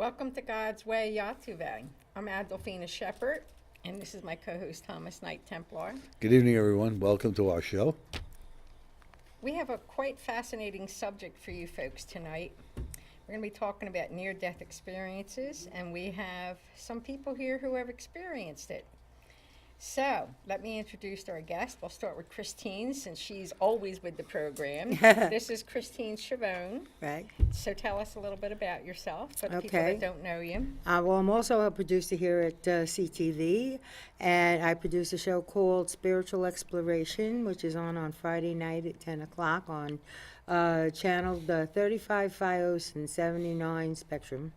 Welcome to God's Way, YTVY. I'm Adolphina, Shephard, and this is my co-host Thomas Knight, Templar. Good evening, everyone. Welcome to our show. We have a quite fascinating subject for you folks tonight. We're going to be talking about near-death experiences, and we have some people here who have experienced it. So, let me introduce our guest. We'll start with Christine, since she's always with the program. This is Christine Schiavone. Right. So tell us a little bit about yourself for the people Okay. that don't know you. Well, I'm also a producer here at CTV, and I produce a show called Spiritual Exploration, which is on Friday night at 10 o'clock on channel the 35 Fios and 79 Spectrum.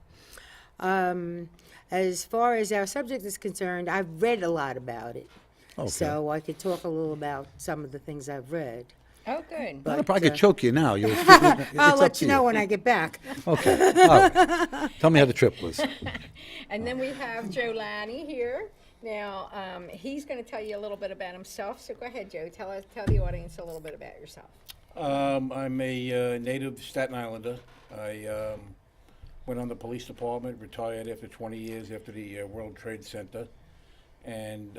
As far as our subject is concerned, I've read a lot about it. Okay. So I could talk a little about some of the things I've read. Oh, good. But, I could choke you now. I'll let you know when I get back. Okay. All right. Tell me how the trip was. And then we have Joe Lani here. Now, he's going to tell you a little bit about himself. So go ahead, Joe. Tell the audience a little bit about yourself. I'm a native Staten Islander. I went on the police department, retired after 20 years after the World Trade Center, and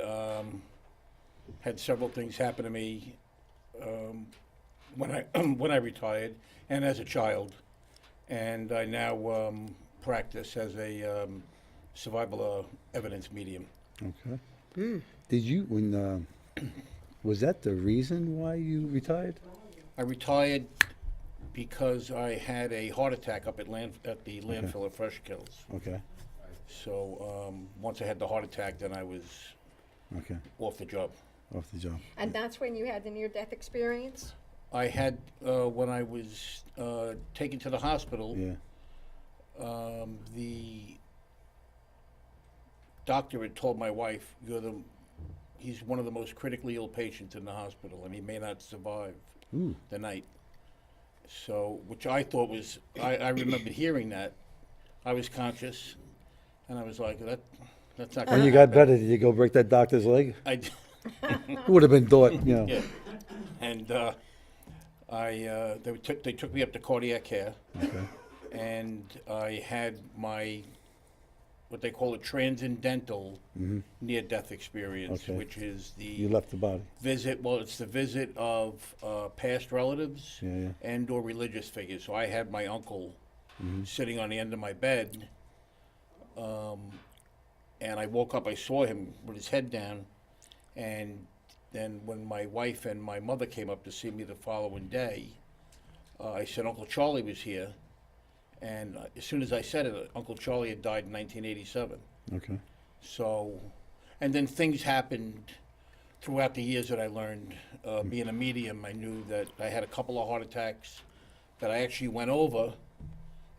had several things happen to me when I retired and as a child. And I now practice as a survival evidence medium. Okay. Did you, was that the reason why you retired? I retired because I had a heart attack up at the landfill at Fresh Kills. Okay. So once I had the heart attack, then I was Okay. off the job. Off the job. And that's when you had the near-death experience? I had, when I was taken to the hospital, Yeah. the doctor had told my wife, he's one of the most critically ill patients in the hospital, and he may not survive Ooh. the night. So, which I thought was, I remember hearing that. I was conscious, and I was like, that's not When gonna you got happen. better, did you go break that doctor's leg? I, Would have been thought, yeah. And they took me up to cardiac care, Okay. and I had my, what they call a transcendental near-death experience, Okay. which is You the left the body. visit, well, it's the visit of past relatives Yeah, yeah. and/or religious figures. So I had my uncle sitting on the end of my bed, and I woke up, I saw him with his head down, and then when my wife and my mother came up to see me the following day, I said Uncle Charlie was here, and as soon as I said it, Uncle Charlie had died in 1987. Okay. So, and then things happened throughout the years that I learned. Being a medium, I knew that I had a couple of heart attacks that I actually went over,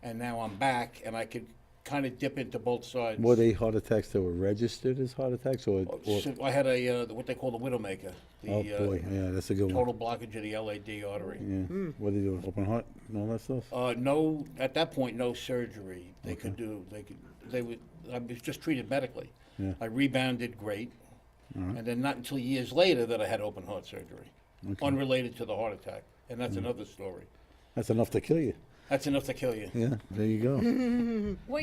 and now I'm back, and I could kind of dip into both sides. Were they heart attacks that were registered as heart attacks, or So I had a what they call the widowmaker, the oh boy, yeah, that's a good total one. blockage of the LAD artery. Yeah. What did you do? Open heart and all that stuff? No, at that point, no surgery. They I was just treated medically. Yeah. I rebounded great, and then not until years later that I had open heart surgery, unrelated to the heart attack, and that's another story. That's enough to kill you. That's enough to kill you. Yeah. There you go. Well,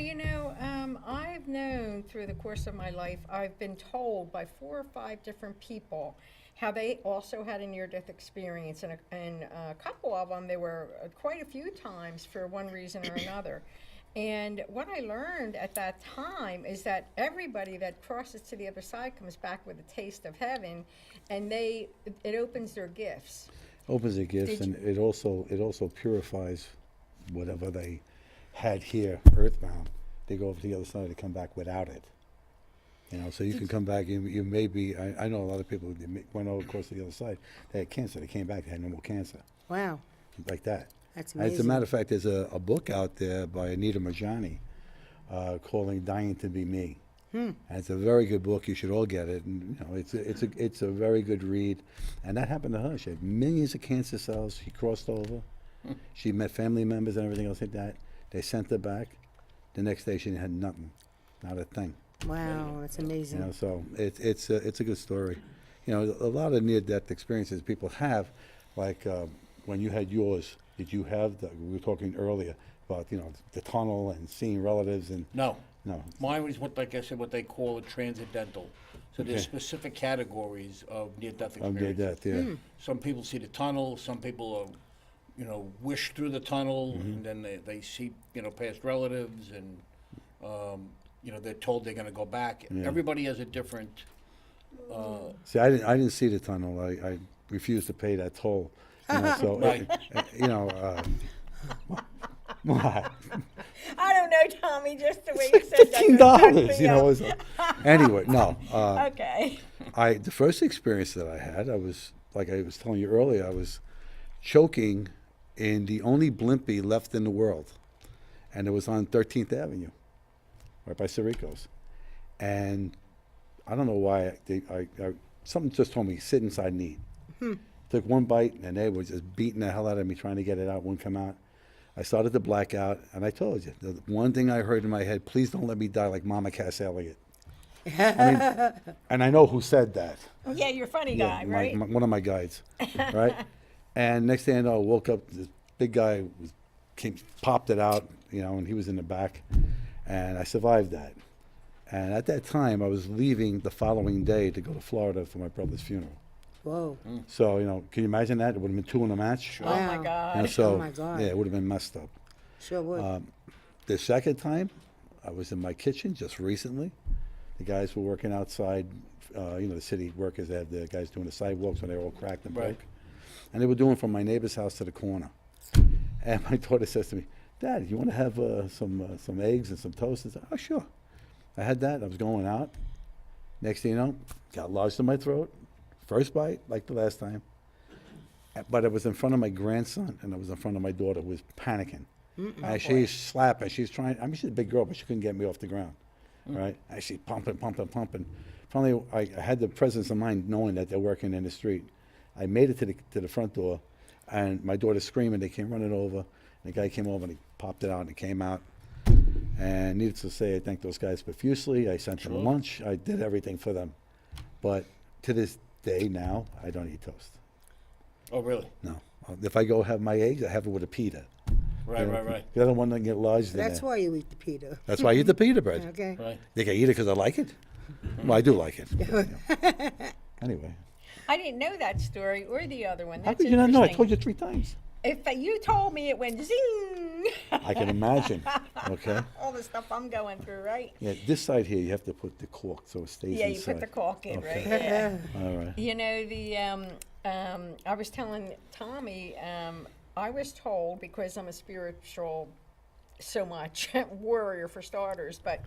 I've known through the course of my life, I've been told by 4 or 5 different people how they also had a near-death experience, and a couple of them, they were quite a few times for one reason or another. And what I learned at that time is that everybody that crosses to the other side comes back with a taste of heaven, and it opens their gifts. Opens the gifts, Did and it also purifies whatever they had here, earthbound. They go over to the other side to come back without it. You know, so you can come back. You may be. I know a lot of people who went over across to the other side. They had cancer. They came back. They had no more cancer, Wow, like that. that's As a amazing. matter of fact, there's a book out there by Anita Marjani calling "Dying to Be Me." And it's a very good book. You should all get it. And, you know, it's a very good read. And that happened to her. She had millions of cancer cells. She crossed over. She met family members and everything else like that. They sent her back. The next day, she had nothing, not a thing. Wow, that's amazing. You know, so it's a good story. You know, a lot of near-death experiences people have, like when you had yours, did you have we were talking earlier about, the tunnel and seeing relatives and, No. no. Mine was like I said, what they call a transcendental. So there's Okay. specific categories of near-death Of near experiences. death, yeah. Some people see the tunnel, some people wish through the tunnel, and then they see, past relatives, and, they're told they're gonna go back. Yeah. Everybody has a different, See, I didn't see the tunnel. I refused to pay that toll. So, Right. what? I don't know, Tommy, just the way you said that. $15, you know. Anyway, no. Okay. The first experience that I had, I was, like I was telling you earlier, I was choking in the only blimpie left in the world. And it was on 13th Avenue, right by Sirico's. And I don't know why, something just told me, sit inside and eat. Took one bite, and they were just beating the hell out of me, trying to get it out, wouldn't come out. I started to black out, and I told you, the one thing I heard in my head, please don't let me die like Mama Cass Elliot. And I know who said that. Yeah, you're a funny guy, right? One of my guides, right? And next thing I know, I woke up, this big guy popped it out, and he was in the back, and I survived that. And at that time, I was leaving the following day to go to Florida for my brother's funeral. Whoa. So, can you imagine that? It would have been 2 in a match. Oh, my Wow. God. And so, Oh, my God. yeah, it would have been messed up. Sure would. The second time, I was in my kitchen just recently. The guys were working outside, the city workers, they had the guys doing the sidewalks when they were all cracked and broke. Right. And they were doing from my neighbor's house to the corner. And my daughter says to me, Dad, you want to have some eggs and some toast? I said, oh, sure. I had that. I was going out. Next thing you know, got lodged in my throat. First bite, like the last time. But I was in front of my grandson, and I was in front of my daughter, who was panicking. And she's slapping. She's trying. I mean, she's a big girl, but she couldn't get me off the ground. Right? And she's pumping. Finally, I had the presence of mind knowing that they're working in the street. I made it to the front door, and my daughter's screaming. They came running over. And the guy came over, and he popped it out, and it came out. And needless to say, I thank those guys profusely. I sent them lunch. I did everything for them. But to this day now, I don't eat toast. oh, really? No. If I go have my eggs, I have it with a pita. Right. The other one doesn't get lodged in That's there. why you eat the pita. That's why I eat the pita bread. Okay. Right. Think I eat it because I like it? Well, I do like it. Anyway. I didn't know that story or the other one. How That's could you not know? I interesting. told you 3 times. If you told me, it went zing. I can imagine. Okay? All the stuff I'm going through, right? Yeah, this side here, you have to put the cork so it stays Yeah, you inside. put the caulk in, Okay. right? Yeah. All right. You know, I was telling Tommy, I was told, because I'm a spiritual, so much, warrior for starters, but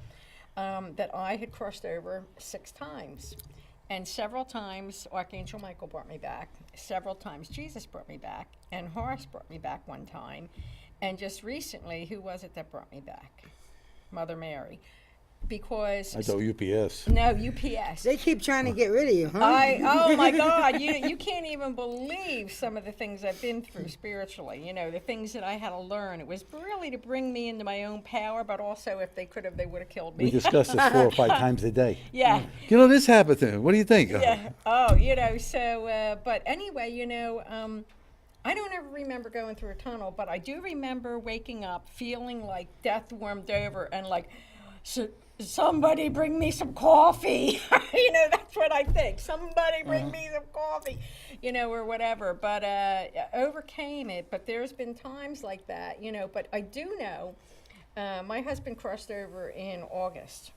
that I had crossed over 6 times. And several times Archangel Michael brought me back. Several times Jesus brought me back. And Horace brought me back one time. And just recently, who was it that brought me back? Mother Mary. Because... I thought UPS. No, UPS. They keep trying to get rid of you, huh? Oh my God, you can't even believe some of the things I've been through spiritually, the things that I had to learn. It was really to bring me into my own power, but also if they could have, they would have killed We me. discuss this 4 or 5 times a day. Yeah. This happened to me. What do you think? Yeah. So, but anyway, I don't ever remember going through a tunnel, but I do remember waking up feeling like death warmed over and like, somebody bring me some coffee. That's what I think. Somebody bring me some coffee, or whatever. But I overcame it. But there's been times like that, But I do know my husband crossed over in August.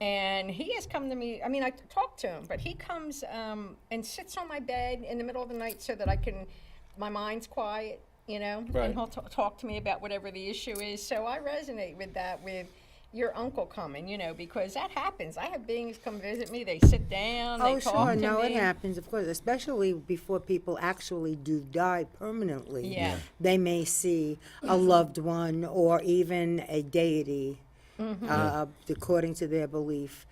And he has come to me. I mean, I talk to him, but he comes and sits on my bed in the middle of the night so that my mind's quiet, Right. And he'll talk to me about whatever the issue is. So I resonate with that, with your uncle coming, because that happens. I have beings come visit me. They sit down, they Oh, talk sure. to No, me. it happens, of course, especially before people actually do die permanently. Yeah. They may see a loved one or even a deity, according to their belief,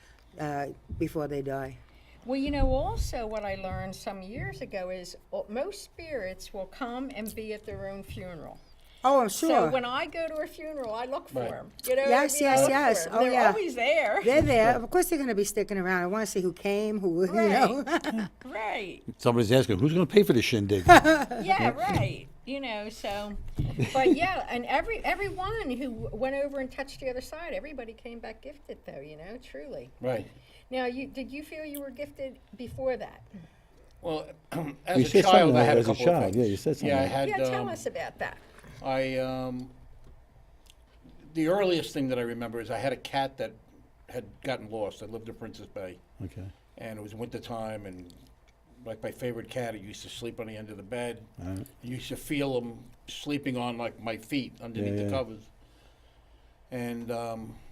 before they die. Well, also what I learned some years ago is most spirits will come and be at their own funeral. Oh, I'm sure. So when I go to a funeral, I look for Right. them. Yes, I look for yes. 'em. Oh, They're yeah. always there. They're there. Of course, they're going to be sticking around. I want to see who came, who, Right. Right. Somebody's asking, who's going to pay for this shindig? Yeah, right. you know, so, but yeah, and everyone who went over and touched the other side, everybody came back gifted though, you know, truly. Right. Now, did you feel you were gifted before that? Well, You as a said child, something I had a as a couple of child. things. Yeah, you said something Yeah, I like had. Yeah, tell us about that. The earliest thing that I remember is I had a cat that had gotten lost. I lived in Princess Bay, Okay. and it was winter time, and like my favorite cat, it used to sleep on the end of the bed. You used to feel him sleeping on like my feet underneath Yeah, the yeah. covers. And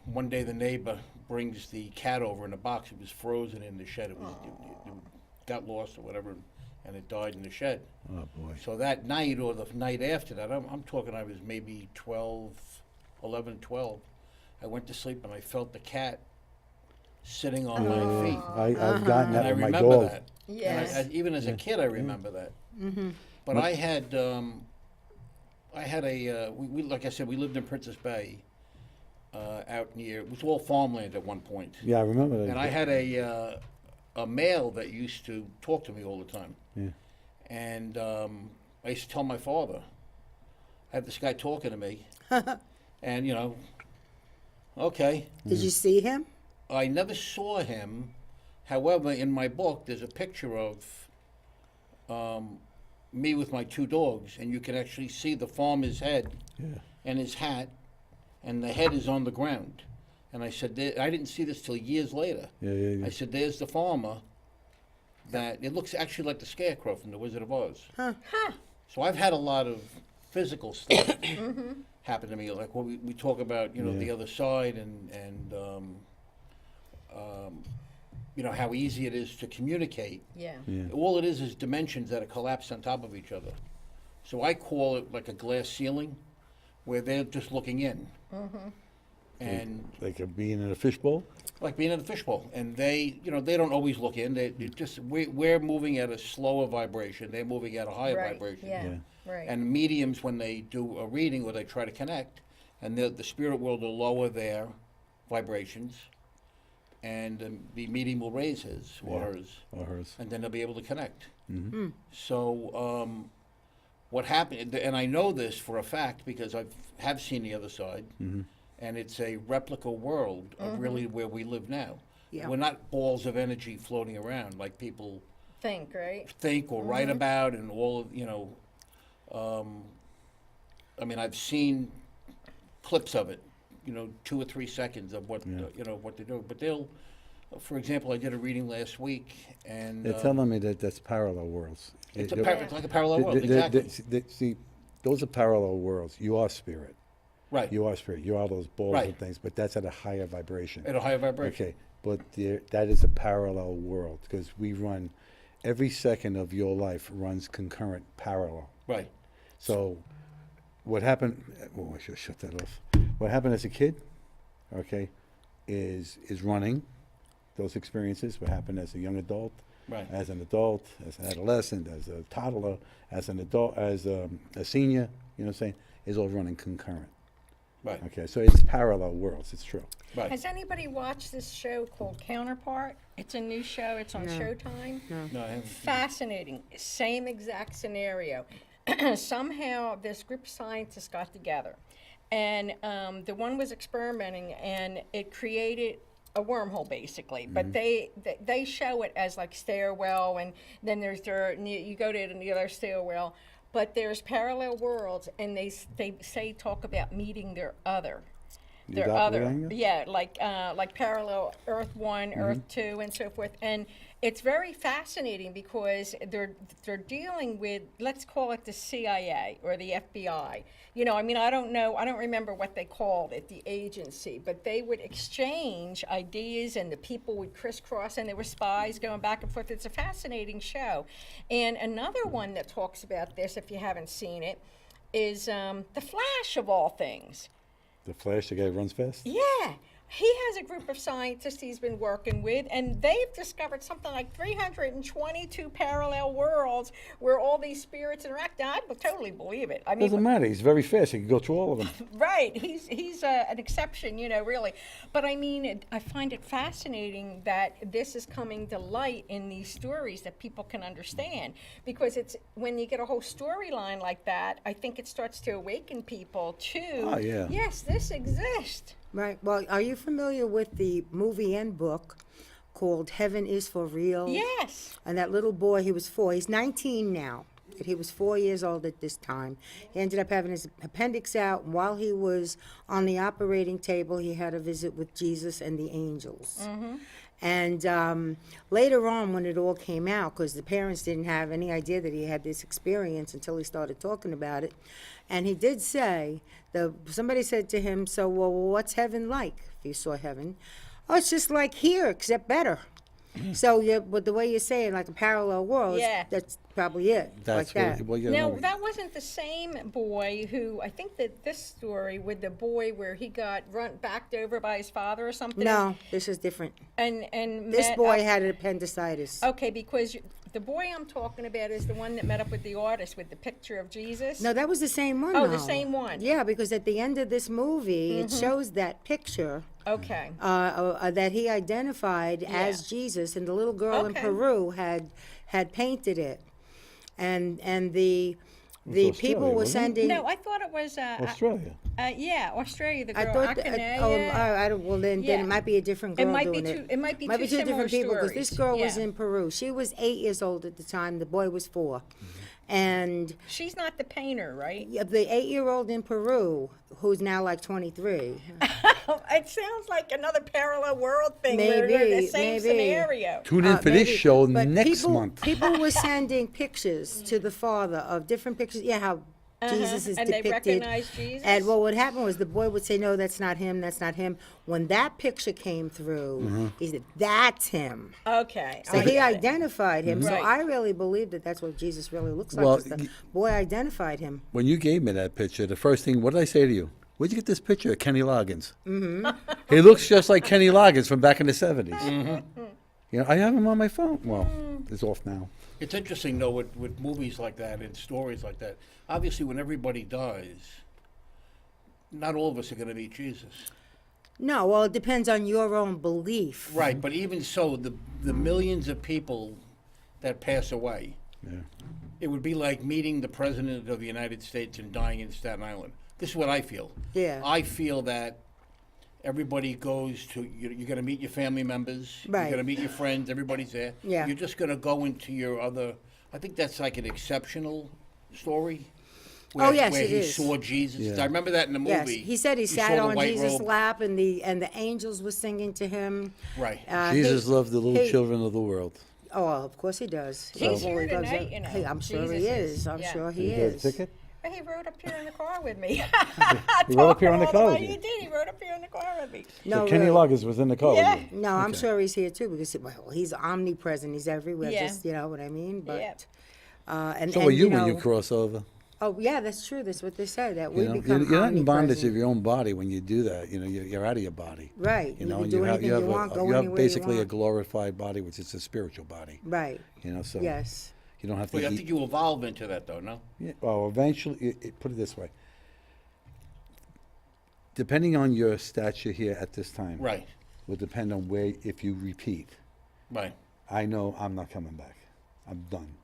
one day the neighbor brings the cat over in a box. It was frozen in the shed. It got lost or whatever, and it died in the shed. Oh, boy. So that night or the night after that, I'm talking I was maybe 11, 12. I went to sleep and I felt the cat sitting on my feet. I've gotten that And I with my remember dog. that. Yes. And even as a kid, I remember that. But I had we like I said, we lived in Princess Bay, out near. It was all farmland at one point. Yeah, I remember that. And I had a male that used to talk to me all the time. Yeah. And I used to tell my father, I have this guy talking to me, and you know, okay. Did you see him? I never saw him. However, in my book, there's a picture of me with my two dogs, and you can actually see the farmer's head Yeah. and his hat, and the head is on the ground. And I said, I didn't see this till years later. Yeah, yeah, yeah. I said, there's the farmer that, it looks actually like the Scarecrow from The Wizard of Oz. Huh. So I've had a lot of physical stuff happen to me, like when we talk about, you know, Yeah. the other side and you know, how easy it is to communicate. Yeah. Yeah. All it is dimensions that are collapsed on top of each other. So I call it like a glass ceiling, where they're just looking in. And Like being in a fishbowl? like being in a fishbowl, and they, you know, they don't always look in. They just we're moving at a slower vibration. They're moving at a higher Right. vibration. Yeah. Yeah. Right. And mediums, when they do a reading or they try to connect, and the spirit world will lower their vibrations, and the medium will raise his or Yeah. hers, Or hers? and then they'll be able to connect. Mm-hmm. So what happened, and I know this for a fact because I have seen the other side, Mm-hmm. and it's a replica world of really where we live now. Yeah. We're not balls of energy floating around like people Think, right? think or write about, and all of, you know. I mean, I've seen clips of it, you know, 2 or 3 seconds of what Yeah. you know what they do. But they'll, for example, I did a reading last week, and They're telling me that that's parallel worlds. it's, It- it's like a parallel world, exactly. See, those are parallel worlds. You are spirit. Right, You are spirit. You are those balls Right. and things, but that's at a higher vibration. at a higher vibration. Okay, but that is a parallel world because we run, every second of your life runs concurrent parallel. Right, So what happened, oh, I should shut that off. What happened as a kid, okay, is running those experiences. What happened as a young adult, right, as an adult, as an adolescent, as a toddler, as an adult, as a senior, you know what I'm saying, is all running concurrent. right, Okay, so it's parallel worlds, it's true. right. Has anybody watched this show called Counterpart? It's a new show. It's on Showtime. No, I haven't. Fascinating. Same exact scenario. Somehow this group of scientists got together, and the one was experimenting, and it created a wormhole basically. But they show it as like stairwell, and then there's you go to the other stairwell. But there's parallel worlds, and they talk about meeting their other. Your Their other, doppelganger? yeah, like parallel Earth 1, Earth 2, and so forth. And it's very fascinating because they're dealing with, let's call it the CIA or the FBI. You know, I mean, I don't remember what they called it, the agency, but they would exchange ideas, and the people would crisscross, and there were spies going back and forth. It's a fascinating show. And another one that talks about this, if you haven't seen it, is The Flash, of all things. The Flash, the guy who runs fast? Yeah. He has a group of scientists he's been working with, and they've discovered something like 322 parallel worlds where all these spirits interact. Now, I would totally believe it. I mean, Doesn't matter. He's very fast. He can go through all of them. right? He's an exception, really. But I mean, I find it fascinating that this is coming to light in these stories that people can understand, because it's when you get a whole storyline like that, I think it starts to awaken people to. Oh, yeah. Yes, this exists. Right. Well, are you familiar with the movie and book called Heaven is for Real? Yes. And that little boy, he was 4. He's 19 now. But he was 4 years old at this time. He ended up having his appendix out. And while he was on the operating table, he had a visit with Jesus and the angels. Mm-hmm. And later on, when it all came out, because the parents didn't have any idea that he had this experience until he started talking about it, and he did say, somebody said to him, so, well, what's heaven like, if you saw heaven? Oh, it's just like here, except better. So, but the way you say it, like a parallel world, Yeah. that's probably it. That's like that. well, you No, know, that wasn't the same boy who, I think that this story with the boy where he got backed over by his father or something. No, this is different. And This met boy up- had an appendicitis. Okay, because the boy I'm talking about is the one that met up with the artist with the picture of Jesus. No, that was the same one. Oh, the though. same one. Yeah, because at the end of this movie, it shows that picture Okay. that he identified as Jesus, and the little girl in Okay. Peru had painted it, and the Australia, people were wasn't it? sending. No, I thought it was. Australia. Yeah, Australia. The girl. I thought. I don't. Well, then Yeah. it might be a different It girl might be doing two. it. It might be Might two be two similar different people because this stories. girl was Yeah. in Peru. She was 8 years old at the time. The boy was 4, and She's not the painter, right? the 8-year-old in Peru, who's now like 23. It sounds like another parallel world thing. Where they're Maybe, the same maybe. scenario. Tune in for this Maybe. show But next month. People were sending pictures to the father of different pictures. Yeah, how Jesus is And they depicted. recognize Jesus? And well, what happened was the boy would say, "No, that's not him. That's not him." When that picture came through, he said, "That's him." Okay. So I he get it. identified him. So Right. I really believe that that's what Jesus really looks like. Well, 'cause the boy identified him. When you gave me that picture, the first thing, what did I say to you? Where'd you get this picture of Kenny Loggins? Mm-hmm. He looks just like Kenny Loggins from back in the 70s. Mm-hmm. You know, I have him on my phone. Well, it's off now. It's interesting, though, with movies like that and stories like that. Obviously, when everybody dies, not all of us are going to meet Jesus. No, well, it depends on your own belief. Right, but even so, the millions of people that pass away, Yeah. it would be like meeting the President of the United States and dying in Staten Island. This is what I feel. Yeah. I feel that everybody goes to, you're going to meet your family members. Right. You're going to meet your friends. Everybody's there. Yeah. You're just going to go into your other, I think that's like an exceptional story. Where, Oh, yes, where it he is. saw Jesus. Yeah. I remember that in the Yes, movie. he said he saw sat the on white Jesus' robe. lap, and the angels were singing to him. Right. Jesus loved the little he- children of the world. Oh, of course he does. He's He here loves tonight, it. you know. Hey, I'm sure he Jesus is. is, I'm yeah. sure Did he you get a is. ticket? He rode up here in the car with me. He rode up here in the Talking all car way with you? He did. He rode up here in the car with me. No, So Kenny really. Loggins was in the car Yeah. with you. No, I'm Okay. sure he's here too because well, he's omnipresent. He's everywhere. Yeah. Just you know what I mean. But Yeah. and So and, are you when know, you cross over? Oh yeah, that's true. That's what they say. That You we know, become you're not in bondage omnipresent. of your own body when you do that. You know, you're out of your body. Right. You know, can and do you have anything you have, you want. Go you have anywhere basically you a want. glorified body, which is a spiritual body. Right. You know, so Yes. you don't have to Well, I eat. think you evolve into that, though, no? Yeah, well, eventually, put it this way. Depending on your stature here at this time, Right. will depend on where, if you repeat. Right. I know I'm not coming back. I'm done.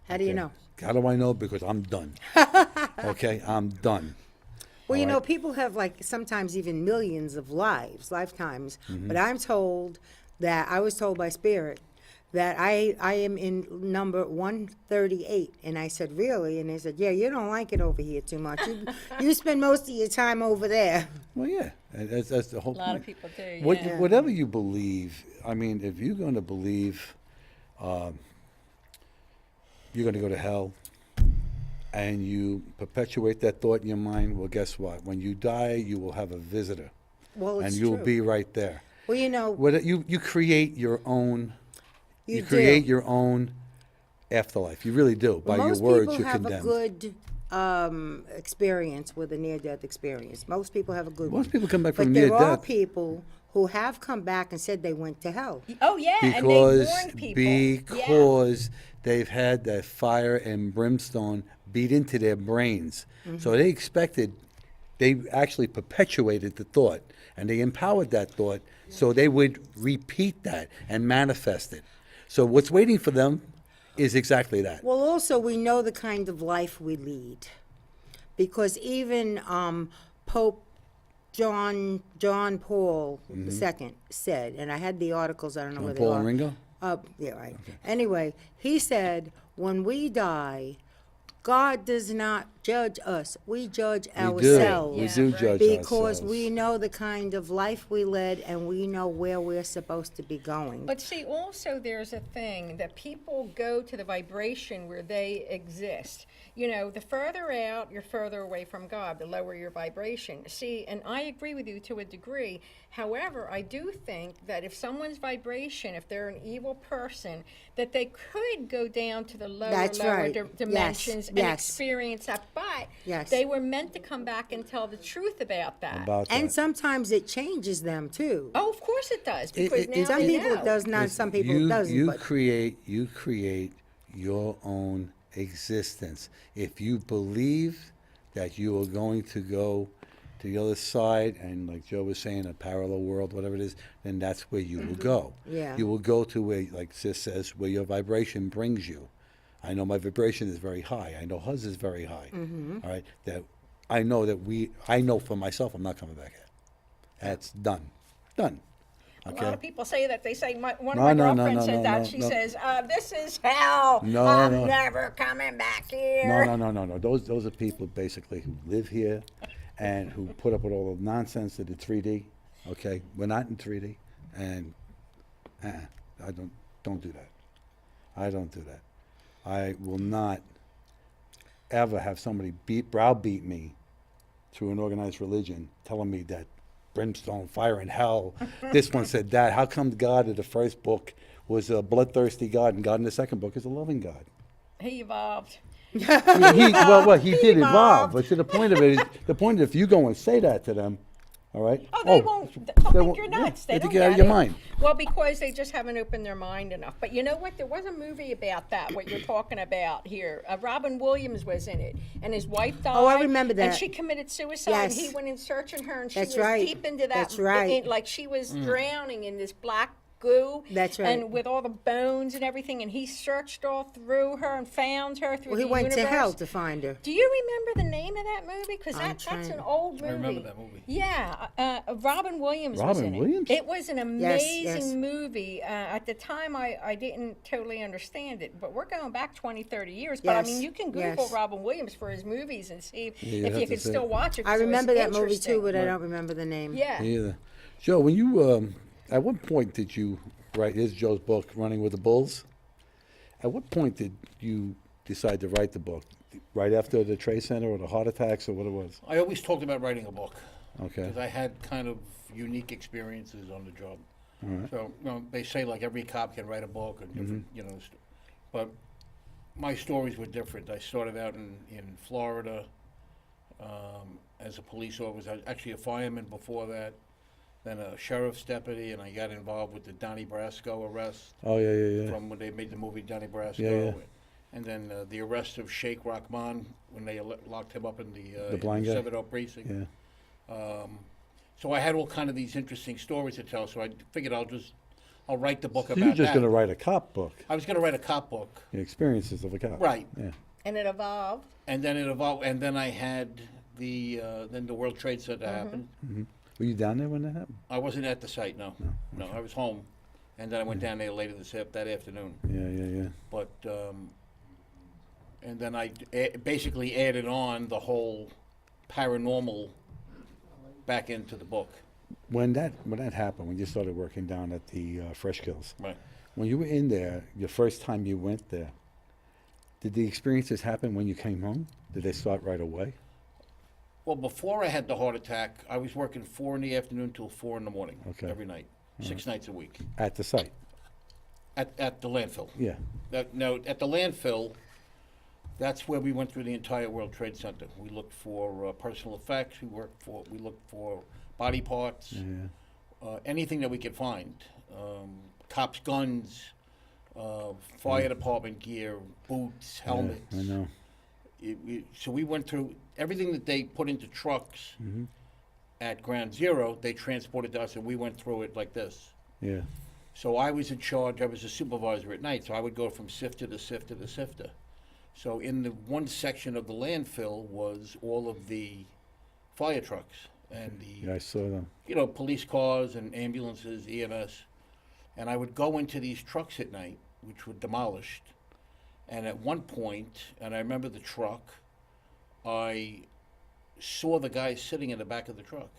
How do you Okay? know? How do I know? Because I'm done. Okay, I'm done. Well, you All know, right. people have like sometimes even millions of lifetimes. Mm-hmm. But I'm told that I was told by Spirit that I am in number 138, and I said, really? And they said, yeah, you don't like it over here too much. You spend most of your time over there. Well, yeah, and that's the whole A lot point. of people do. What, Yeah. Whatever you believe, I mean, if you're going to believe you're going to go to hell, and you perpetuate that thought in your mind, well, guess what? When you die, you will have a visitor, Well, and it's you'll true. be right there. Well, you know, What you create your own. you You do. create your own afterlife. You really do. By Most your words, people you're have condemned. a good experience with a near-death experience. Most people have a good one. Most people come back But from there near are death people who have come back and said they went to hell. Oh, yeah, and they because warned people. Yeah. because they've had that fire and brimstone beat into their brains. So they expected, they actually perpetuated the thought, and they empowered that thought so they would repeat that and manifest it. So what's waiting for them is exactly that. Well, also, we know the kind of life we lead. Because even Pope John Paul II said, and I had the articles, I don't know where they Paul are. and Ringo? Yeah, right. Anyway, he said, when we die, God does not judge us. We judge ourselves. We Yeah, do right. judge Because ourselves. we know the kind of life we led and we know where we're supposed to be going. But see, also there's a thing that people go to the vibration where they exist. You know, the further out, you're further away from God, the lower your vibration. See, and I agree with you to a degree. However, I do think that if someone's vibration, if they're an evil person, that they could go down to the lower, That's right. Yes, dimensions and yes. experience that. But Yes. they were meant to come back and tell the truth about that. About And that. sometimes it changes them too. Oh, of course it does, because now Some they people know. it does not, some people you, it doesn't. you But create your own existence. If you believe that you are going to go to the other side, and like Joe was saying, a parallel world, whatever it is, then that's where you will go. Yeah. You will go to where, like Sis says, where your vibration brings you. I know my vibration is very high. I know hers is very high. All right. I know for myself, I'm not coming back here. That's done. Done. A lot Okay. of people say that. They say, one of No, my no, no, girlfriends no, said no, that. no, She no. says, this is hell. No, I'm no. never coming back here. No. Those are people basically who live here and who put up with all the nonsense of the 3D. Okay, we're not in 3D, and I don't do that. I don't do that. I will not ever have somebody browbeat me through an organized religion, telling me that brimstone, fire, and hell. This one said that. How come God in the first book was a bloodthirsty God, and God in the second book is a loving God? He evolved. He did evolve, but to the point of it is, if you go and say that to them, all right? Oh, they won't. They'll they think won't- you're yeah, nuts. they They think don't you're out of get your it. mind. Well, because they just haven't opened their mind enough. But you know what? There was a movie about that. What you're talking about here. Robin Williams was in it, and his wife died. Oh, I remember And that. she committed suicide. Yes. And he went in searching her, and she That's was right. deep into that. That's right. Like she was drowning in this black goo. That's right. And with all the bones and everything, and he searched all through her and found her through well, he the went universe. to hell to find her. Do you remember the name of that movie? Because I'm that's trying- an old movie. I remember that movie. Yeah, Robin Williams was Robin in Williams? it. It was an Yes, amazing yes. movie. At the time, I didn't totally understand it, but we're going back 20, 30 years. But I Yes, mean, you can Google yes. Robin Williams for his movies and see you if have you to can say still it. watch it. I 'cause it was remember that movie too, interesting. but I don't remember the name. Yeah. Me either. Joe, when you, at what point did you write, here's Joe's book, Running with the Bulls. At what point did you decide to write the book? Right after the Trade Center or the heart attacks or what it was? I always talked about writing a book Okay. because I had kind of unique experiences on the job. All right. So they say like every cop can write a book, and different, but my stories were different. I started out in Florida as a police officer. I was actually a fireman before that, then a sheriff's deputy, and I got involved with the Donnie Brasco arrest Oh, yeah. from when they made the movie Donnie Brasco. Yeah. And then the arrest of Sheikh Rahman when they locked him up in the blind guy? 7-0 precinct. Yeah. So I had all kind of these interesting stories to tell. So I figured I'll write the book So about you're just that. going to write a cop book, I was going to write a cop book, the experiences of a cop. right? Yeah. And it evolved. And then it evolved. And then I had the World Trade Center happen. Were you down there when that happened? I wasn't at the site. No, I was home, and then I went down there later that afternoon. Yeah. But and then I basically added on the whole paranormal back into the book. When that happened, when you started working down at the Fresh Kills, Right. when you were in there, your first time you went there, did the experiences happen when you came home? Did they start right away? Well, before I had the heart attack, I was working 4 in the afternoon till 4 in the morning every night, 6 nights a week At the site? at the landfill. Yeah. No, at the landfill, That's where we went through the entire World Trade Center. We looked for personal effects. We looked for body parts, anything that we could find. Cops' guns, fire department gear, boots, helmets. I know. So we went through everything that they put into trucks at Ground Zero. They transported to us, and we went through it like this. Yeah. So I was in charge. I was a supervisor at night. So I would go from sifter to sifter to sifter. So in the one section of the landfill was all of the fire trucks and the Yeah, I saw them. police cars and ambulances, EMS. And I would go into these trucks at night, which were demolished. And at one point, and I remember the truck, I saw the guy sitting in the back of the truck.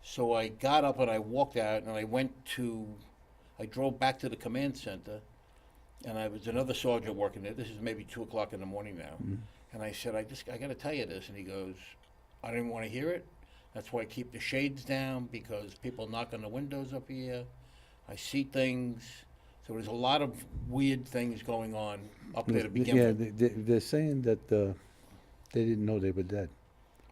So I got up and I walked out and I drove back to the command center, and I was another sergeant working there. This is maybe 2 o'clock in the morning now. And I said, I got to tell you this. And he goes, I didn't want to hear it. That's why I keep the shades down, because people knock on the windows up here. I see things. So there's a lot of weird things going on up there to begin with. They're saying that they didn't know they were dead.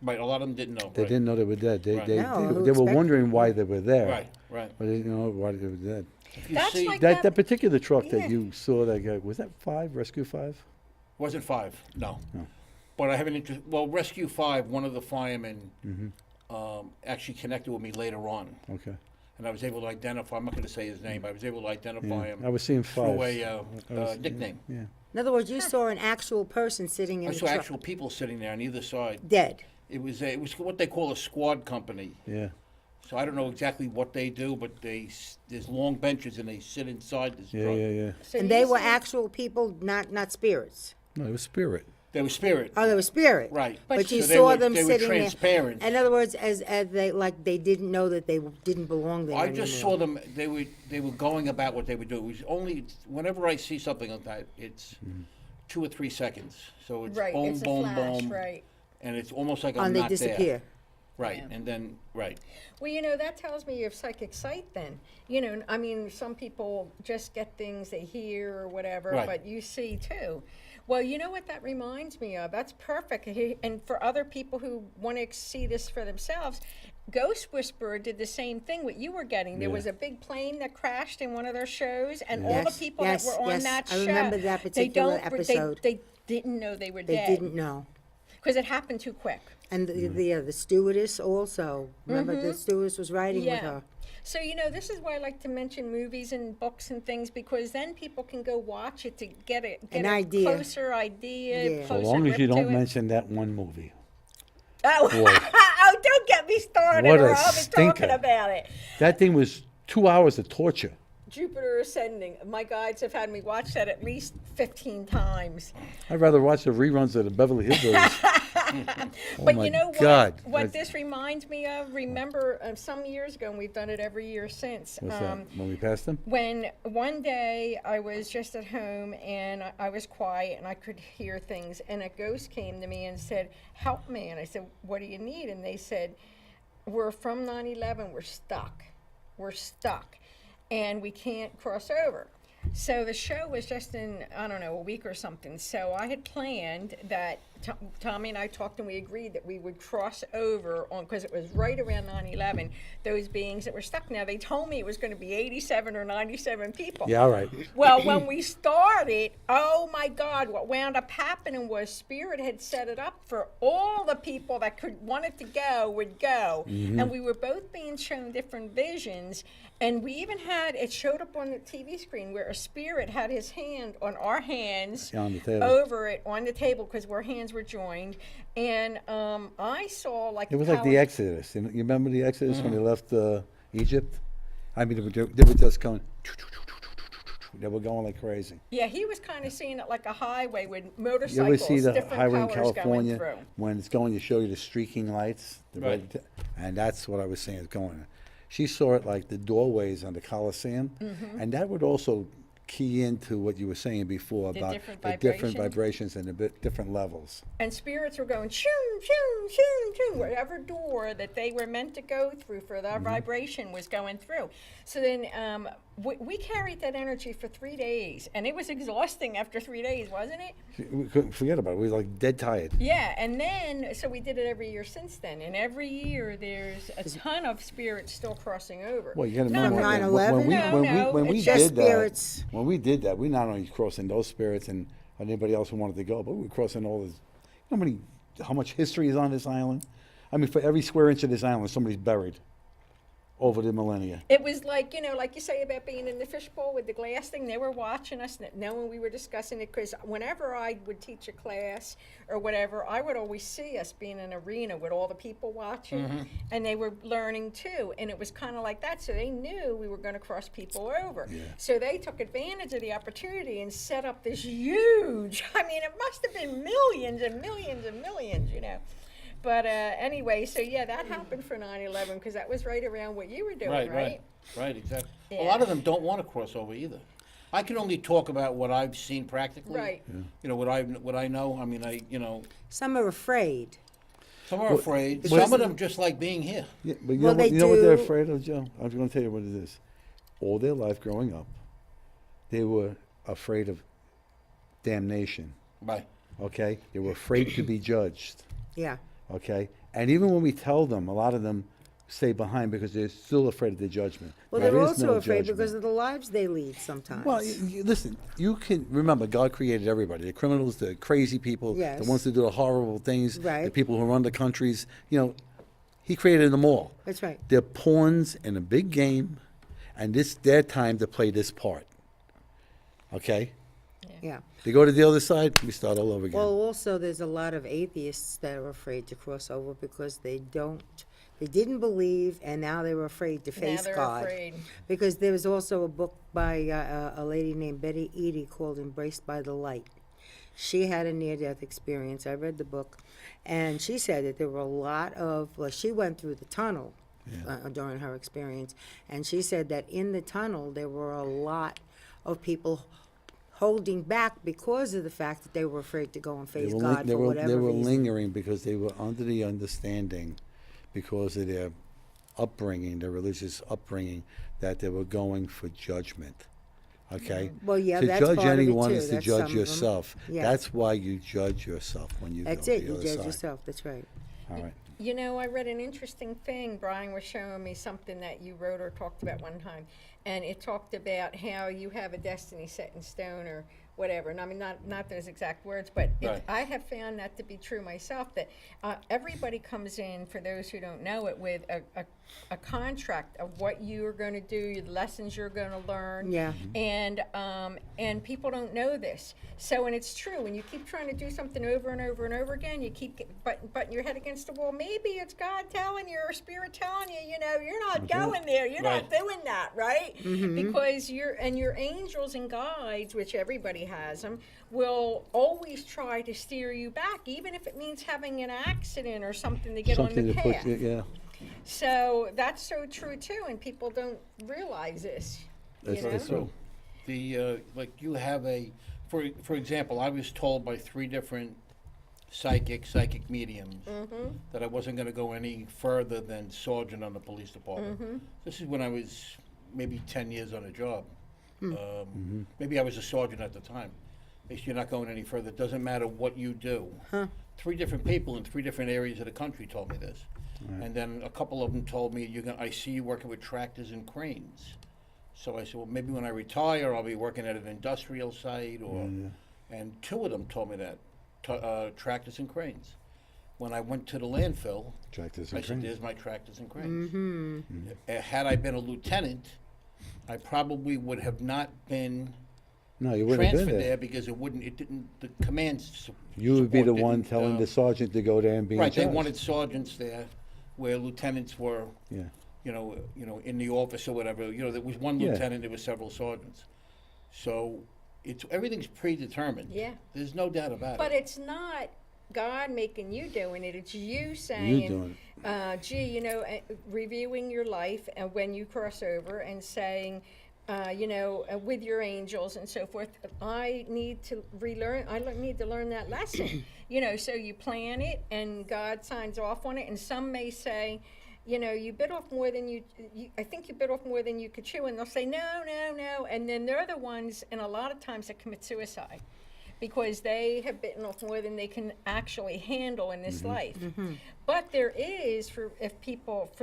Right, a lot of them didn't know. They right. didn't know they were dead. Right. No, who They were expected wondering why they were there. Right, right. But they didn't know why they were dead. If you That's see, like That particular truck Yeah. that you saw, that guy, was that 5, Rescue 5? wasn't 5, no. No. But I have an interest. Well, Rescue 5, one of the firemen actually connected with me later on, Okay. and I was able to identify. I'm not going to say his name, but I was able to identify him I was seeing through 5. a nickname. Yeah. In other words, you saw an actual person sitting in I the saw truck, actual people sitting there on either side. dead. It was what they call a squad company. Yeah. So I don't know exactly what they do, but there's long benches and they sit inside this Yeah, truck. yeah. So And you they were see- actual people, not spirits. No, it was spirit. They were spirit. Oh, they were spirit. Right. But you So they saw were- them they were sitting transparent. there. In other words, as they didn't know that they didn't belong there I just anymore. saw them. They were going about what they would do. It was only whenever I see something like that, it's 2 or 3 seconds. So it's Right, boom, it's a boom, flash, boom, right. and it's almost like I'm And they not disappear. there. Right, Yeah. and then right. Well, that tells me you have psychic sight then. I mean, some people just get things they hear or whatever, Right. but you see too. Well, you know what that reminds me of? That's perfect. And for other people who want to see this for themselves, Ghost Whisperer did the same thing, what you were getting. There Yeah. was a big plane that crashed in one of their shows, and all Yes, the people yes, that were on yes. that I show, remember that they particular don't, episode. They didn't know they were They dead. didn't know. Because it happened too quick. And the stewardess also. Remember, the stewardess was riding with her. So, this is why I like to mention movies and books and things, because then people can go watch it to get An a idea. closer idea, Yeah. So closer long as grip you to don't it. mention that one movie. Oh, Boy. oh, don't get me started, What a or I'll be stinker. talking about it. That thing was 2 hours of torture. Jupiter Ascending. My guides have had me watch that at least 15 times. I'd rather watch the reruns of the Beverly Hillbillies. But my you know what? God. What this reminds me of? Remember, some years ago, and we've done it every year since. What's that? When we passed them? When one day I was just at home and I was quiet and I could hear things, and a ghost came to me and said, "Help me." And I said, "What do you need?" And they said, "We're from 9/11. We're stuck. We're stuck, and we can't cross over." So the show was just in, I don't know, a week or something. So I had planned that Tommy and I talked, and we agreed that we would cross over on, because it was right around 9/11, those beings that were stuck. Now, they told me it was going to be 87 or 97 people. Yeah, all right. Well, when we started, oh my God, what wound up happening was Spirit had set it up for all the people that wanted to go would go. And we were both being shown different visions. And we even had, it showed up on the TV screen where a spirit had his hand on our hands Yeah, on the table. over it on the table, because our hands were joined. And I saw like It was like the power- Exodus. You remember the Exodus when they left Egypt? I mean, they were just going. They were going like crazy. Yeah, he was kind of seeing it like a highway with You motorcycles, ever see the different highway in colors going California through. when it's going to show you the streaking lights? Right. And that's what I was saying is going. She saw it like the doorways on the Coliseum, and that would also key into what you were saying before The about different the different vibration? vibrations and the different levels. And spirits were going shoo, shoo, shoo, shoo, whatever door that they were meant to go through for that vibration was going through. So then we carried that energy for 3 days, and it was exhausting after 3 days, wasn't it? We couldn't forget about it. We were like dead tired. Yeah, and then, so we did it every year since then, and every year there's a ton of spirits still crossing over. Well, you got to Not remember From when 9/11? we No, when no, we when we it's just did that spirits. when we did that, we not only crossing those spirits and anybody else who wanted to go, but we were crossing all this. You know how much history is on this island? I mean, for every square inch of this island, somebody's buried over the millennia. It was like, like you say about being in the fishbowl with the glass thing, they were watching us, knowing we were discussing it, because whenever I would teach a class or whatever, I would always see us being in an arena with all the people watching, and they were learning too, and it was kind of like that, so they knew we were going to cross people over. Yeah. So they took advantage of the opportunity and set up this huge, I mean, it must have been millions and millions and millions, But anyway, so yeah, that happened for 9/11 because that was right around what you were doing, right? Right, exactly. Yeah. A lot of them don't want to cross over either. I can only talk about what I've seen practically. Right. What I know. I mean, Some are afraid. some are afraid. because- Some of them just like being here. Yeah, but you Well, know what, they you know what they're do- afraid of, Joe? I'm going to tell you what it is. All their life growing up, they were afraid of damnation. Right. Okay, they were afraid to be judged. Yeah. Okay, and even when we tell them, a lot of them stay behind because they're still afraid of the judgment. Well, There they're is also no afraid judgment. because of the lives they lead sometimes. Well, listen, you can remember God created everybody, the criminals, the crazy people, Yes. the ones that do the horrible things, the Right. people who run the countries. He created them all. That's right. They're pawns in a big game, and this their time to play this part. Okay? Yeah. They go to the other side, we start all over again. Well, also, there's a lot of atheists that are afraid to cross over because they didn't believe, and now they were afraid to face now they're God. afraid. Because there was also a book by a lady named Betty Eady called Embraced by the Light. She had a near-death experience. I read the book, and she said that there were a lot of, she went through the tunnel during her experience, and she said that in the tunnel there were a lot of people holding back because of the fact that they were afraid to go and face God they for whatever they were reason. lingering because they were under the understanding, because of their upbringing, their religious upbringing, that they were going for judgment. Okay? Well, yeah, to that's judge part of it, anyone too. is to That's judge some of them. yourself. Yes. That's why you judge yourself when you That's go it. to the You other judge side. yourself. That's right. All right. I read an interesting thing. Brian was showing me something that you wrote or talked about one time, and it talked about how you have a destiny set in stone or whatever. And I mean, not those exact words, but Right. I have found that to be true myself, that everybody comes in, for those who don't know it, with a contract of what you're going to do, the lessons you're going to learn. Yeah. And people don't know this. So, and it's true, when you keep trying to do something over and over and over again, you keep butting your head against the wall. Maybe it's God telling you or Spirit telling you, you're not going there. You're not doing that, right? Because your angels and guides, which everybody has them, will always try to steer you back, even if it means having an accident or something to get Something on the to path. put you, yeah. So that's so true too, and people don't realize this. That's, you know? that's true. Like you have for example, I was told by 3 different psychic mediums that I wasn't going to go any further than sergeant on the police department. This is when I was maybe 10 years on the job. Maybe I was a sergeant at the time. They said, you're not going any further. It doesn't matter what you do. 3 different people in 3 different areas of the country told me this. And then a couple of them told me, I see you working with tractors and cranes. So I said, well, maybe when I retire, I'll be working at an industrial site. And 2 of them told me that, tractors and cranes. When I went to the landfill, Tractors I and said, cranes. there's my tractors and cranes. Had I been a lieutenant, I probably would have not been No, you wouldn't have transferred been there there. because the commands. You would be the support one didn't, telling the sergeant to go there and be in Right, they charge. wanted sergeants there, where lieutenants were, Yeah. in the office or whatever. There was one Yeah. lieutenant, there was several sergeants. So everything's predetermined. Yeah. There's no doubt about But it. it's not God making you doing it. It's you saying, doing reviewing your life and when you cross over and saying, with your angels and so forth. I need to relearn. Need to learn that lesson. So you plan it, and God signs off on it. And some may say, you bit off more than I think you bit off more than you could chew. And they'll say, no, no, no. And then they're the ones, and a lot of times, that commit suicide because they have bitten off more than they can actually handle in this life. But there is, for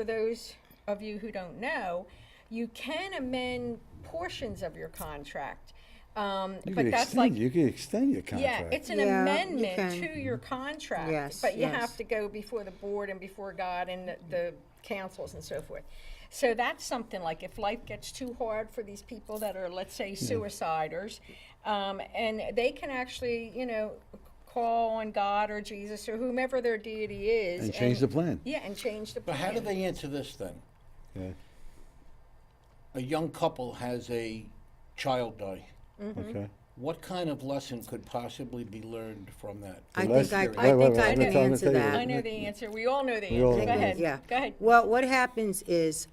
those of you who don't know, you can amend portions of your contract. But that's you can extend your contract. yeah, it's an Yeah, you amendment can. to your contract. Yes, but you yes. have to go before the board and before God and the councils and so forth. So that's something like if life gets too hard for these people that are, let's say, suiciders, and they can actually, call on God or Jesus or whomever their deity is. And change the plan. Yeah, and change the But plan. how do they answer this then? Yeah. A young couple has a child die. Okay. What kind of lesson could possibly be learned from that? I Let's- think wait, wait, I let can me tell you- answer that. I know the answer. We all know the We all answer. Go know. ahead. Yeah. Go ahead. Well, what happens is,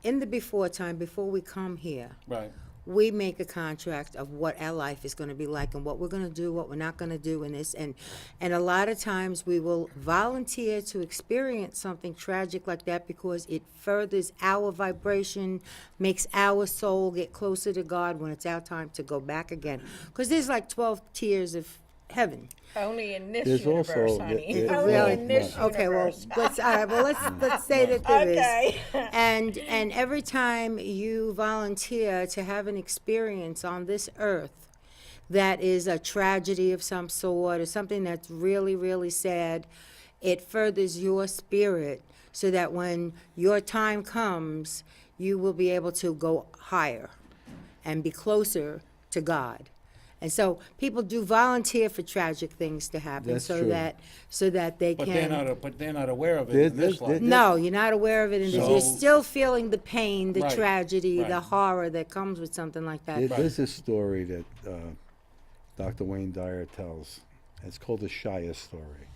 in the before time, before we come here, Right. we make a contract of what our life is going to be like and what we're going to do, what we're not going to do in this. And a lot of times we will volunteer to experience something tragic like that because it furthers our vibration, makes our soul get closer to God when it's our time to go back again. Because there's like 12 tiers of heaven. Only in this There's universe, also- honey. it- Only Really? in this Okay, well, universe. let's say that there is. Okay. And every time you volunteer to have an experience on this earth that is a tragedy of some sort or something that's really, really sad, it furthers your spirit so that when your time comes, you will be able to go higher and be closer to God. And so people do volunteer for tragic things to happen That's so true. that they But can. they're not aware of it They're- in this they're- life. No, you're not aware of it, and you're So- still feeling the pain, the Right, tragedy, the right. horror that comes with something like that. There's a story that Dr. Wayne Dyer tells. It's called the Shia story.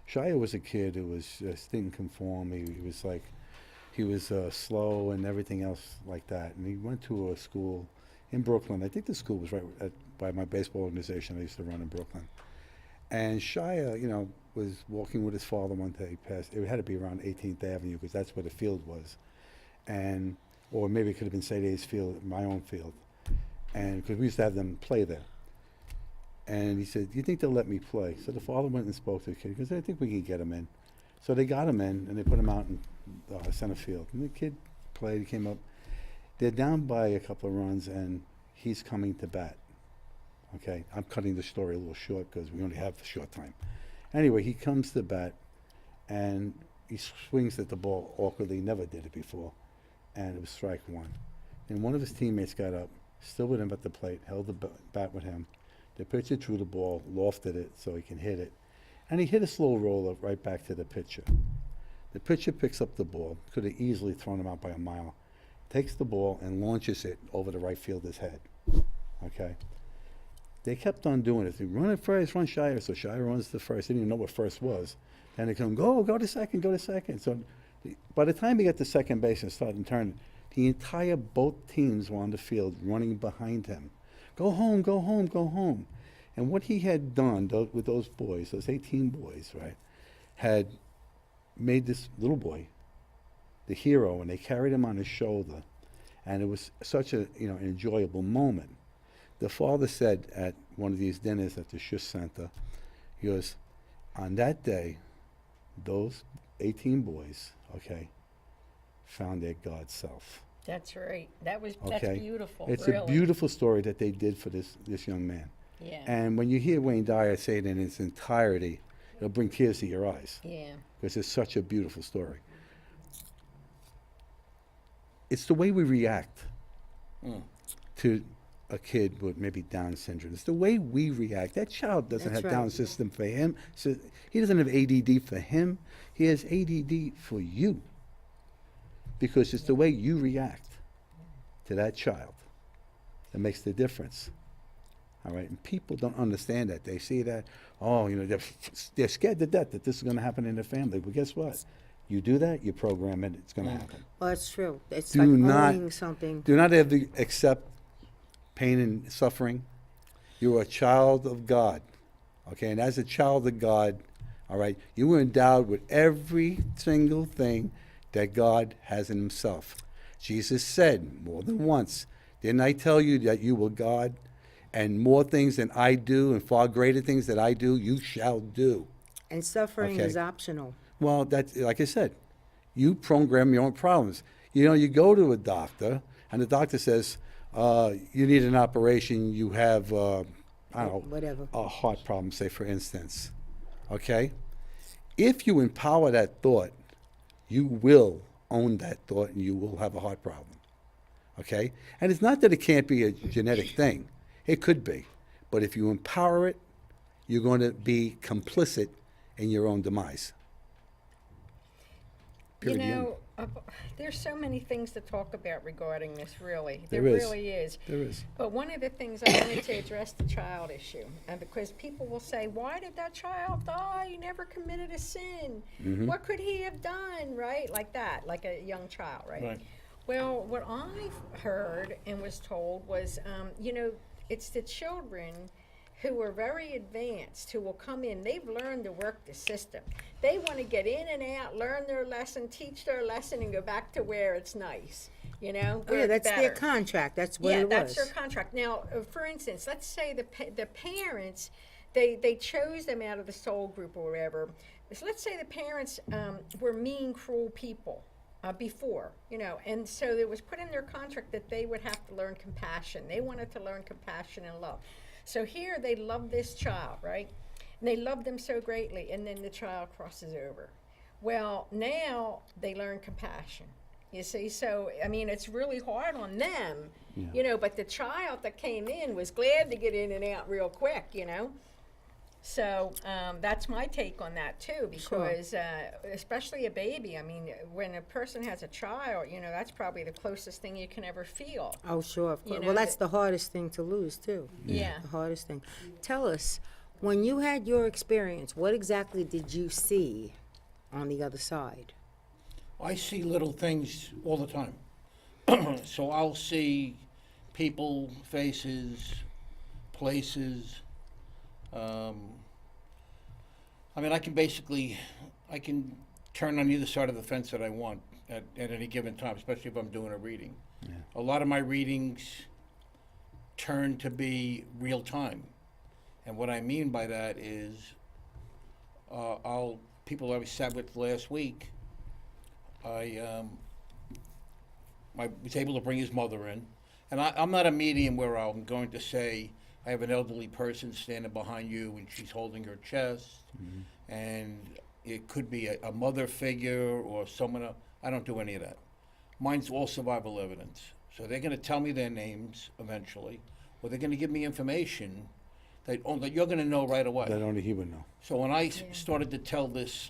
Shia was a kid who was just didn't conform. He was slow and everything else like that. And he went to a school in Brooklyn. I think the school was by my baseball organization I used to run in Brooklyn. And Shia, was walking with his father one day past. It had to be around 18th Avenue because that's where the field was, or maybe it could have been St. A's Field, my own field, and because we used to have them play there. And he said, "Do you think they'll let me play?" So the father went and spoke to the kid because I think we can get him in. So they got him in and they put him out in center field. And the kid played. He came up. They're down by a couple of runs and he's coming to bat. Okay, I'm cutting the story a little short because we only have a short time. Anyway, he comes to bat and he swings at the ball awkwardly. Never did it before, and it was strike one. And one of his teammates got up, stood with him at the plate, held the bat with him. The pitcher threw the ball, lofted it so he can hit it, and he hit a slow roller right back to the pitcher. The pitcher picks up the ball, could have easily thrown him out by a mile, takes the ball and launches it over the right fielder's head. Okay. They kept on doing it. They run at first, run Shire. So Shire runs to first. They didn't even know what first was. And they come, go to second, go to second. So by the time he got to second base and started turning, both teams were on the field running behind him. Go home, go home, go home. And what he had done with those boys, those 18 boys, right, had made this little boy the hero, and they carried him on his shoulder. And it was such an enjoyable moment. The father said at one of these dinners at the Schuss Center, he goes, on that day, those 18 boys, okay, found their God self. That's right. That's Okay? beautiful. It's really. a beautiful story that they did for this young man. Yeah. And when you hear Wayne Dyer say it in its entirety, it'll bring tears to your eyes Yeah. because it's such a beautiful story. It's the way we react to a kid with maybe Down syndrome. It's the way we react. That child doesn't That's have right. Down system for him. So he doesn't have ADD for him. He has ADD for you. Because it's the way you react to that child that makes the difference. All right? And people don't understand that. They see that, they're scared to death that this is going to happen in their family. But guess what? You do that, you program it, it's going to happen. Well, that's true. It's Do like not- owning something. Do not ever accept pain and suffering. You're a child of God, okay? And as a child of God, all right, you were endowed with every single thing that God has in himself. Jesus said more than once, didn't I tell you that you were God? And more things than I do and far greater things that I do, you shall do. And suffering Okay. is optional. Well, that's like I said, you program your own problems. You know, you go to a doctor, and the doctor says, you need an operation, you have, I don't know, Whatever. a heart problem, say, for instance. Okay? If you empower that thought, you will own that thought and you will have a heart problem. Okay? And it's not that it can't be a genetic thing, it could be. But if you empower it, you're going to be complicit in your own demise. You Period. know, there's so many things to talk about regarding this, really. There is. Really is. There is. But one of the things I wanted to address the child issue, and because people will say, "Why did that child die? He never committed a sin. What could he have done?" Right, like that, like a young child, right? Right. Well, what I've heard and was told was, you know, it's the children who are very advanced, who will come in. They've learned to work the system. They want to get in and out, learn their lesson, teach their lesson, and go back to where it's nice. You know, Oh, where yeah, it's that's their better. contract. That's what Yeah, it that's was. their contract. Now, for instance, let's say the parents, they chose them out of the soul group or whatever. So let's say the parents were mean, cruel people before, you know, and so it was put in their contract that they would have to learn compassion. They wanted to learn compassion and love. So here they love this child, right? And they love them so greatly, and then the child crosses over. Well, now they learn compassion. You see, so I mean, it's really hard on them, you know. But the child that came in was glad to get in and out real quick, you know. So that's my take on that too, because especially a baby. I mean, when a person has a child, you know, that's probably the closest thing you can ever feel. Oh, sure, of course. know, Well, that's that- the hardest thing to lose, too. Yeah. The hardest thing. Tell us, when you had your experience, what exactly did you see on the other side? I see little things all the time. So I'll see people, faces, places. I mean, I can turn on either side of the fence that I want at any given time, especially if I'm doing a reading. Yeah. A lot of my readings turn to be real time. And what I mean by that is, people I sat with last week, I was able to bring his mother in. And I'm not a medium where I'm going to say, I have an elderly person standing behind you and she's holding her chest. And it could be a mother figure or someone else. I don't do any of that. Mine's all survival evidence. So they're going to tell me their names eventually, or they're going to give me information that you're going to know right away. That only he would know. So when I started to tell this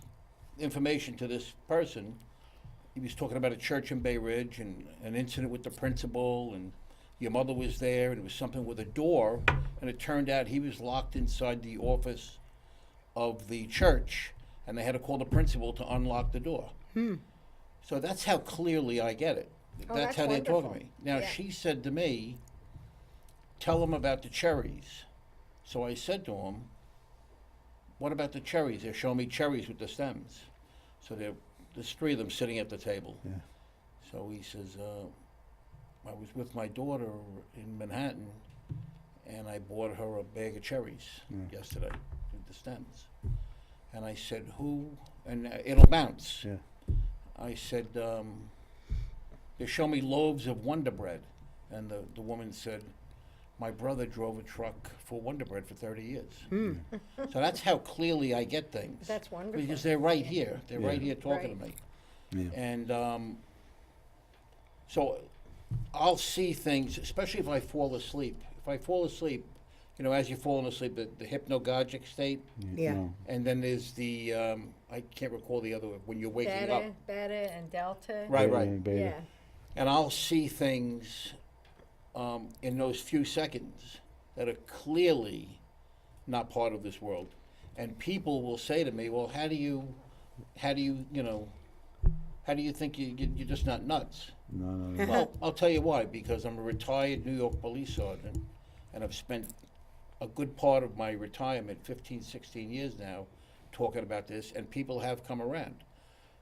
information to this person, he was talking about a church in Bay Ridge and an incident with the principal, and your mother was there, and it was something with a door, and it turned out he was locked inside the office of the church, and they had to call the principal to unlock the door. So that's how clearly I get it. Oh, That's that's how they talk to wonderful. me. Now, Yeah. she said to me, tell them about the cherries. So I said to him, what about the cherries? They're showing me cherries with the stems. So there's three of them sitting at the table. Yeah. So he says, I was with my daughter in Manhattan, and I bought her a bag of cherries yesterday with the stems. And I said, who? And it'll bounce. Yeah. I said, they show me loaves of Wonder Bread. And the woman said, my brother drove a truck for Wonder Bread for 30 years. So that's how clearly I get things. That's wonderful. Because they're right here. They're right Yeah. here talking to me. Yeah. And so I'll see things, especially if I fall asleep. If I fall asleep, you know, as you're falling asleep, the hypnagogic state, Yeah. No. and then there's the, I can't recall the other, when you're waking up. Beta, and delta. Right, Beta right. and beta. Yeah. And I'll see things in those few seconds that are clearly not part of this world. And people will say to me, well, how do you How do you think you're just not nuts? No. Well, I'll tell you why, because I'm a retired New York police sergeant, and I've spent a good part of my retirement, 15, 16 years now, talking about this, and people have come around.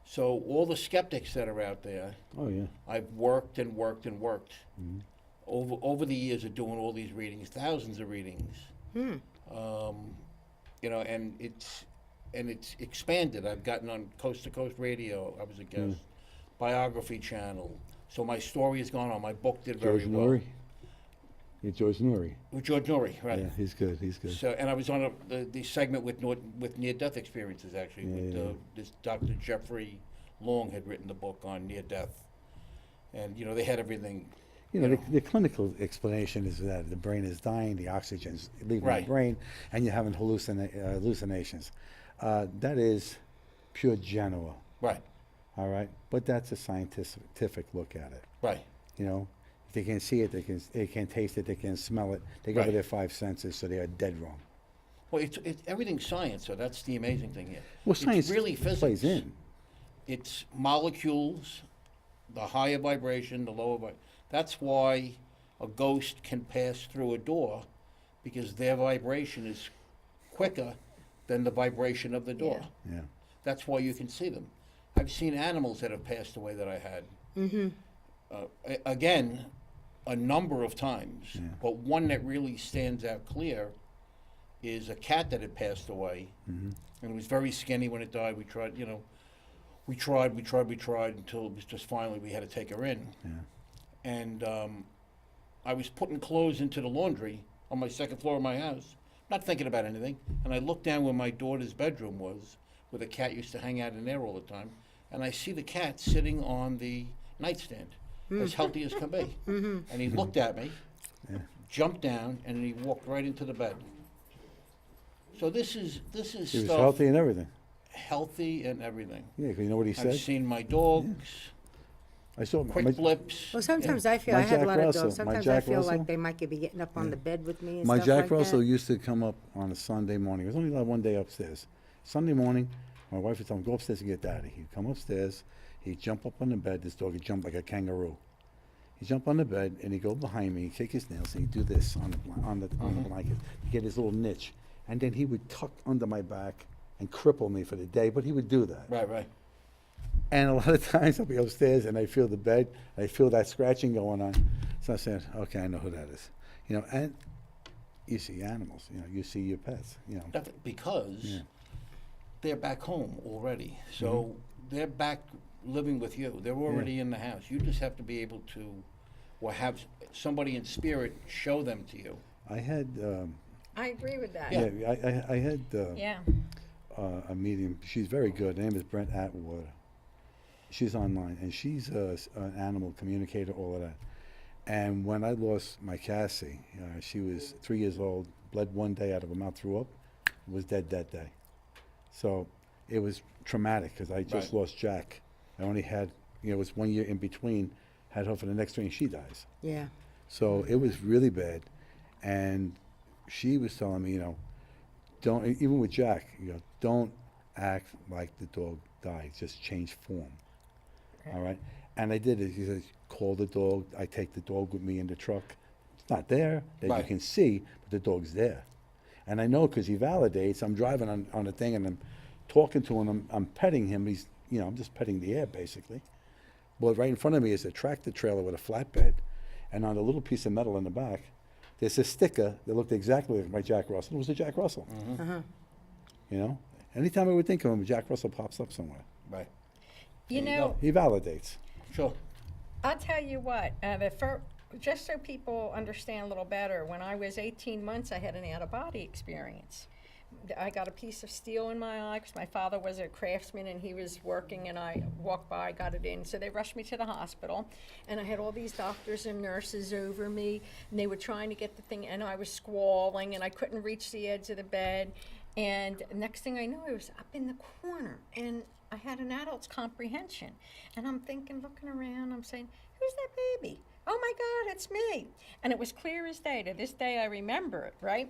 So all the skeptics that are out there, Oh, yeah. I've worked and worked and worked over the years of doing all these readings, thousands of readings. You know, and it's expanded. I've gotten on Coast to Coast Radio. I was a guest. Biography channel. So my story has gone on. My book did very George well. Norrie? Yeah, George Norrie. With George Norrie, right? Yeah, he's good. He's good. So, and I was on the segment with near-death experiences, actually. This Dr. Jeffrey Long had written the book on near-death, and you know they had everything. You know, the clinical explanation is that the brain is dying, the oxygen's leaving the brain, and you're having hallucinations. That is pure Genoa, Right, all right? But that's a scientific look at it. right, You know, if they can see it, they can taste it, they can smell it. They go with Right. their five senses, so they are dead wrong. well, it's everything's science, so that's the amazing thing here. Well, science it's really physics. plays in. It's molecules, the higher vibration, the lower vibration. That's why a ghost can pass through a door, because their vibration is quicker than the vibration of the door. Yeah. That's why you can see them. I've seen animals that have passed away that I had. Again, a number of times, but one that really stands out clear is a cat that had passed away, and it was very skinny when it died. We tried, you know, we tried until it was just finally we had to take her in. Yeah. And I was putting clothes into the laundry on my second floor of my house, not thinking about anything. And I looked down where my daughter's bedroom was, where the cat used to hang out in there all the time. And I see the cat sitting on the nightstand, as healthy as can be. And he looked at me, jumped down, and he walked right into the bed. So this is He was stuff healthy and everything. healthy and everything. Yeah, 'cause you know what he I've said? seen my dogs, I saw quick my, blips. Well, sometimes I feel, My I have a Jack lot of Russell- dogs, my sometimes I Jack feel Russell- like they might be getting up on the bed with me and My stuff Jack like Russell that. used to come up on a Sunday morning. It was only like one day upstairs. Sunday morning, my wife would tell him, go upstairs and get Daddy. He'd come upstairs, he'd jump up on the bed. This dog would jump like a kangaroo. He'd jump on the bed and he'd go behind me, he'd shake his nails, and he'd do this on the blanket to get his little niche. And then he would tuck under my back and cripple me for the day, but he would do that. Right. And a lot of times I'll be upstairs and I feel the bed, I feel that scratching going on. So I said, okay, I know who that is. You know, and you see animals, you know, you see your pets, you know. Because they're back home already. So they're back living with you. They're already in the house. You just have to be able to, or have somebody in spirit show them to you. I had, I agree with that. I had Yeah. a medium. She's very good. Her name is Brent Atwater. She's online, and she's an animal communicator, all of that. And when I lost my Cassie, she was 3 years old, bled one day out of her mouth, threw up, was dead that day. So it was traumatic because I just Right. lost Jack. I only had, it was 1 year in between, had her for the next 3, and she dies. Yeah. So it was really bad. And she was telling me, don't, even with Jack, don't act like the dog died, just change form. Okay. All right? And I did it. He says, call the dog. I take the dog with me in the truck. It's not there that you Right. can see, but the dog's there. And I know because he validates. I'm driving on the thing and I'm talking to him. I'm petting him. He's, I'm just petting the air basically. But right in front of me is a tractor trailer with a flatbed. And on the little piece of metal in the back, there's a sticker that looked exactly like my Jack Russell. It was a Jack Russell. Anytime I would think of him, Jack Russell pops up somewhere. Right. You There you know, go. He validates. Sure. I'll tell you what, just so people understand a little better, when I was 18 months, I had an out-of-body experience. I got a piece of steel in my eye because my father was a craftsman and he was working, and I walked by, got it in. So they rushed me to the hospital, and I had all these doctors and nurses over me, and they were trying to get the thing, and I was squalling, and I couldn't reach the edge of the bed. And next thing I know, I was up in the corner, and I had an adult's comprehension. And I'm thinking, looking around, I'm saying, who's that baby? Oh my God, it's me. And it was clear as day. To this day, I remember it, right?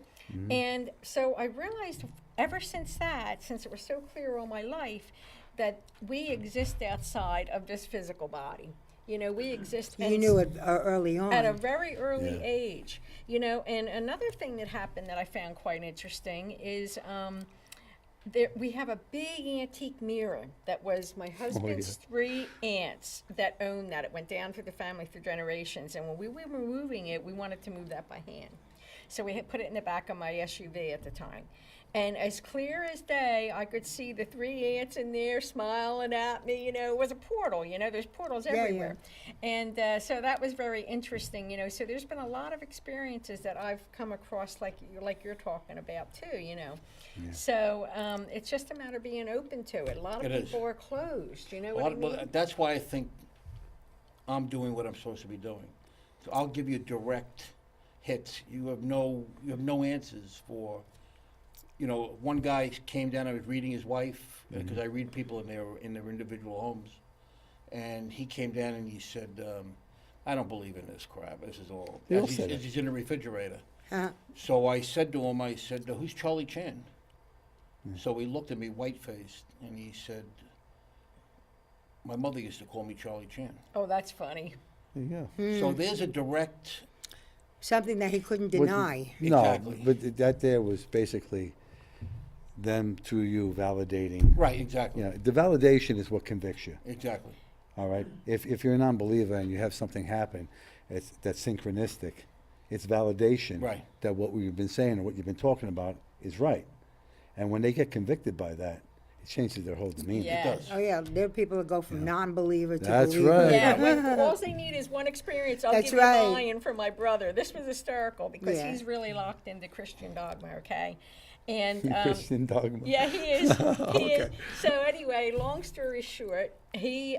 And so I realized ever since that, since it was so clear all my life, that we exist outside of this physical body. You know, we exist. You knew it early on. At a very early Yeah. age, you know. And another thing that happened that I found quite interesting is we have a big antique mirror that was my husband's 3 aunts that owned that. It went down through the family for generations, and when we were moving it, we wanted to move that by hand. So we had put it in the back of my SUV at the time. And as clear as day, I could see the 3 aunts in there smiling at me. You know, it was a portal. You know, there's portals Yeah, everywhere. And so that was very interesting. You know, so there's been a lot of experiences that I've come across, like you're talking about too. You know, so it's just a matter of being open to it. A lot of It is. people are closed. You know A what I lot- mean? well, that's why I think I'm doing what I'm supposed to be doing. So I'll give you direct hits. You have no answers for. You know, one guy came down. I was reading his wife because I read people in their individual homes, and he came down and he said, "I don't believe in this crap. This is all." They all As say that. he's in the refrigerator. Uh, So I said to him, "Who's Charlie Chan?" So he looked at me white-faced, and he said, "My mother used to call me Charlie Chan." Oh, that's funny. There you go. So there's a direct. something that he couldn't What- deny. No, Exactly. but that there was basically them to you validating. Right, exactly. You know, the validation is what convicts you. Exactly. All right. If you're a non-believer and you have something happen, that's synchronistic. It's validation Right. that what we've been saying and what you've been talking about is right. And when they get convicted by that, it changes their whole demeanor. Yeah. It does. Oh yeah, there are people that go from non-believer to That's believer. right. Yeah, when all they need is one experience. I'll That's give you right. a lion for my brother. This was hysterical because Yeah. he's really locked into Christian dogma, okay? And Christian dogma. yeah, he is. He Okay. is. So anyway, long story short, he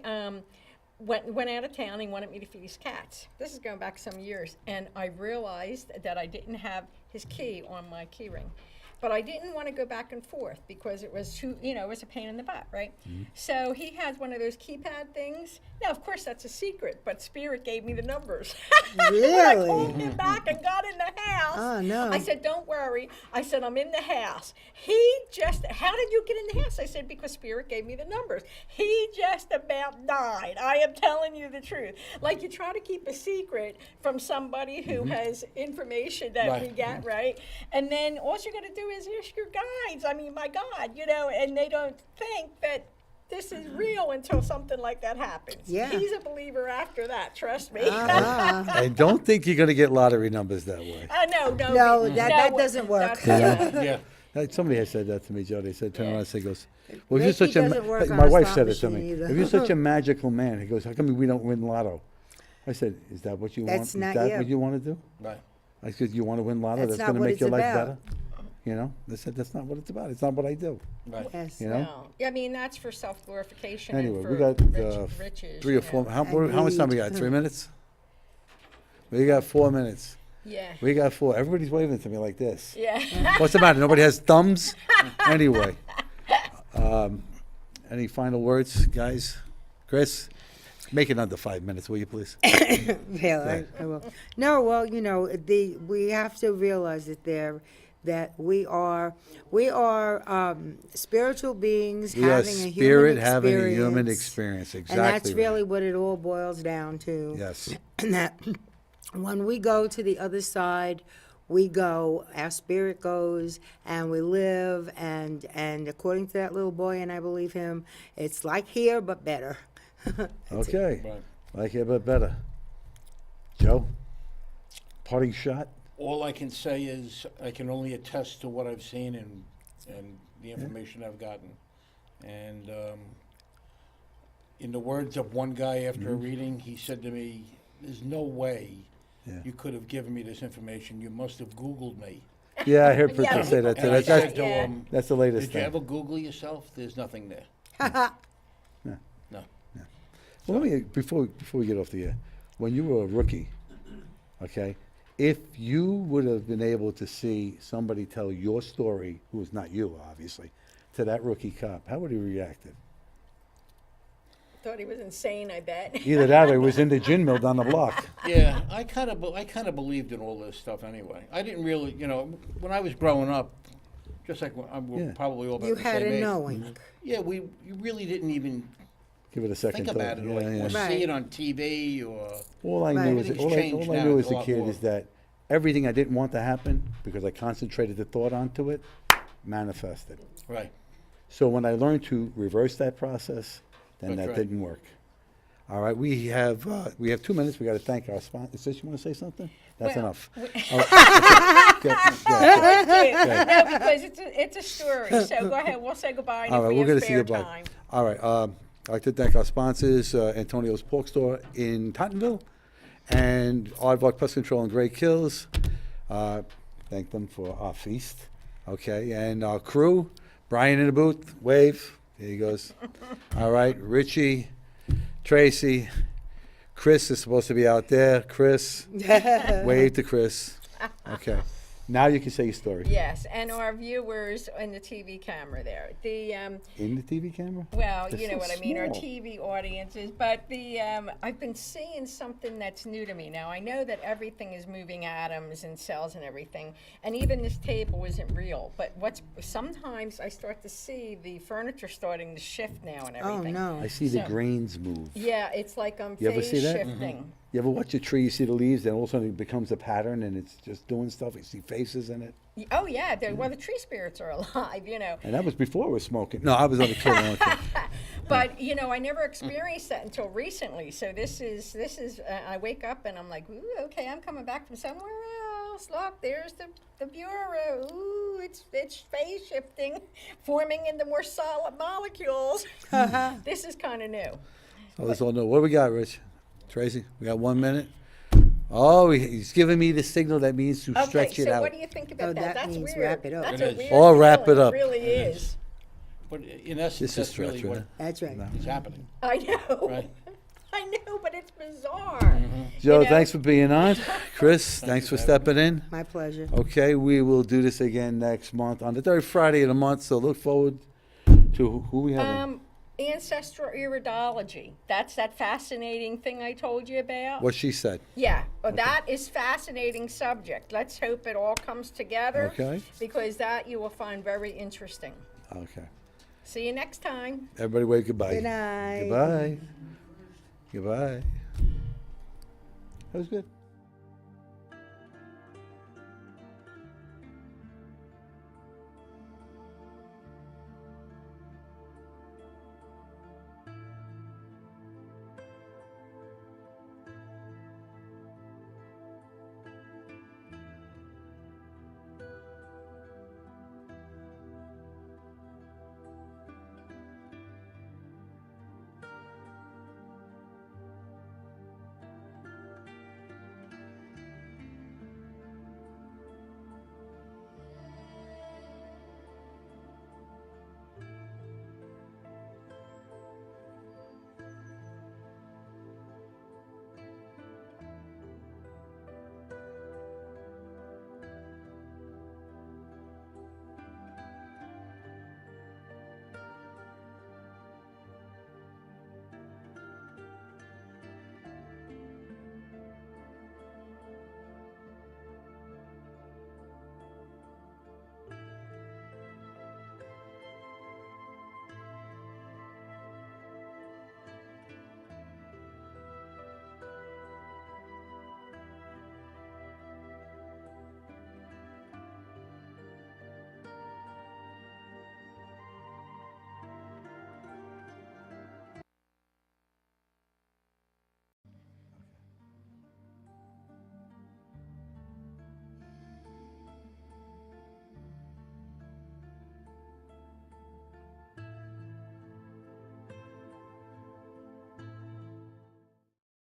went out of town. He wanted me to feed his cats. This is going back some years, and I realized that I didn't have his key on my key ring. But I didn't want to go back and forth because it was too, you know, it was a pain in the butt, right? So he has one of those keypad things. Now, of course, that's a secret, but Spirit gave me the numbers. When I Really? called him back and got in the house, Oh, no. I said, don't worry. I said, I'm in the house. He just, how did you get in the house? I said, because Spirit gave me the numbers. He just about died. I am telling you the truth. Like you try to keep a secret from somebody who has information that we Right. get, right? And then all you got to do is ask your guides. I mean, my God, you know, and they don't think that this is real until something like that happens. Yeah. He's a believer after that, trust me. Uh-huh. I don't think you're going to get lottery numbers that way. No, No, that doesn't work. that's- Yeah. Somebody has said that to me, Joe. They said, turn Yeah. around and say, goes, well, if you're Reiki such a, doesn't work on my a wife slot said it to machine me. either. If you're such a magical man, he goes, how come we don't win lotto? I said, is that what you want? That's Is not that you. what you want to do? Right. I said, you want to win lotto? That's That's not going to what make it's your life about. better? You know? They said, that's not what it's about. It's not what I do. Right. Yes. You know? No. Yeah, I mean, that's for self-glorification Anyway, and for we got riches. 3 you or 4. know. How much time we got? 3 minutes? We got 4 minutes. Yeah. We got 4. Everybody's waving to me like this. Yeah. What's the matter? Nobody has thumbs? Anyway. Any final words, guys? Chris? Make it under 5 minutes, will you please? Yeah, I will. No, well, you know, we have to realize that we are spiritual beings We are having a spirit human having a human experience. experience. Exactly. And that's right. really what it all boils down to. Yes. And that when we go to the other side, we go, our spirit goes, and we live, and according to that little boy, and I believe him, it's like here, but better. Okay. Right. Like it, but better. Joe? Parting shot? All I can say is I can only attest to what I've seen and the information I've gotten. And in the words of one guy after a reading, he said to me, "There's no way Yeah. you could have given me this information. You must have Googled me." Yeah, I heard Princess Yeah. say that too. And I That's, said that's, to Yeah. him, that's the latest "Did you thing. ever Google yourself? There's nothing there." Yeah. No. Well, let me, before we get off the air, when you were a rookie, okay, if you would have been able to see somebody tell your story, who was not you, obviously, to that rookie cop, how would he reacted? Thought he was insane, I bet. Either that or he was in the gin mill down the block. Yeah, I kind of believed in all this stuff anyway. I didn't really, you know, when I was growing up, just like we're Yeah. probably all about You the had same a age. knowing. Yeah, you really didn't even Give it a second think thought. about it, or, Yeah, yeah. or Right. see it on TV, or All I Right. knew as Everything's all I changed all I now. knew It's as a a lot kid more. is that everything I didn't want to happen, because I concentrated the thought onto it, manifested. right. So when I learned to reverse that process, then That's that right. didn't work. All right, we have 2 minutes. We got to thank our sponsor. Sis, you want to say something? That's Well, enough. we- Get- No, because it's a story, so go ahead, we'll say goodbye, and All if right, we we're going have to see spare goodbye. time. All right, I'd like to thank our sponsors, Antonio's Pork Store in Tottenville and Aardvark Pest Control in Great Kills. Thank them for our feast. Okay, and our crew, Brian in the booth, wave. There he goes. All right, Richie, Tracy, Chris is supposed to be out there. Chris, wave to Chris. Okay, now you can say your story. Yes, and our viewers in the TV camera there. In the TV camera? Well, They're you know so what I mean, our small. TV audiences, but I've been seeing something that's new to me. Now, I know that everything is moving atoms and cells and everything, and even this table isn't real, but sometimes I start to see the furniture starting to shift now and Oh, everything. no. I see the So- grains move. Yeah, it's like You ever phase see that? shifting. You ever watch a tree, you see the leaves, then all of a sudden it becomes a pattern and it's just doing stuff. You see faces in it. Oh, yeah, well, the tree spirits are alive, you know. And that was before we were smoking. No, I was only kidding. But you know, I never experienced that until recently. So this is. I wake up and I'm like, ooh, okay, I'm coming back from somewhere else. Look, there's the bureau. Ooh, it's phase shifting, forming into more solid molecules. This is kind of new. So let's all know. What do we got, Rich? Tracy, we got 1 minute. Oh, he's giving me the signal that means to stretch Okay, it so out. what do you think about Oh, that? that That's means weird. wrap it up. That's It a is. weird Or wrap feeling. it up. It really is. But in essence, This is that's really stretch, what right? That's right. is happening. I know. Right. I know, but it's bizarre. Joe, you know? thanks for being on. Chris, thanks for you for having stepping in. My pleasure. Okay, we will do this again next month on the third Friday of the month. So look forward to who we have. Ancestral iridology. That's that fascinating thing I told you about. What she said. Yeah, well, that is fascinating subject. Let's hope it all comes together. Okay. Because that you will find very interesting. Okay. See you next time. Everybody wave goodbye. Good night. Goodbye. Goodbye. That was good.